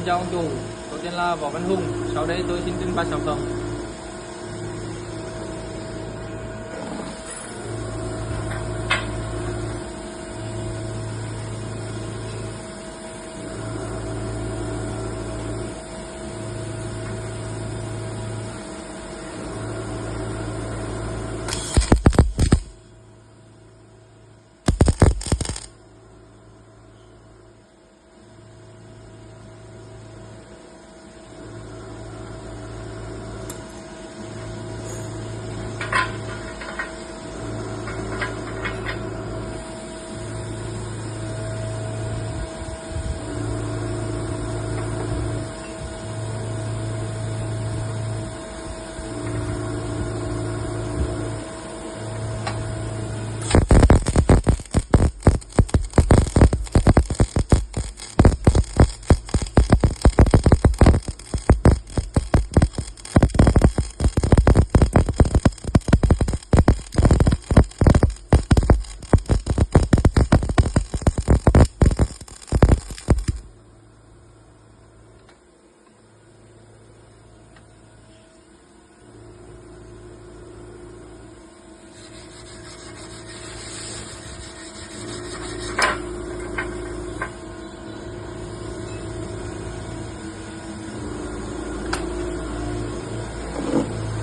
Xin chào ông chủ, tôi tên là Võ Văn Hùng, sau đây tôi xin trình bày sản phẩm.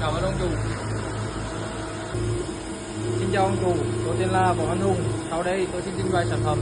Cảm ơn ông chủ. Xin chào ông chủ, tôi tên là Võ Văn Hùng, sau đây tôi xin trình bày sản phẩm.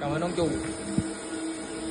Cảm ơn ông chủ.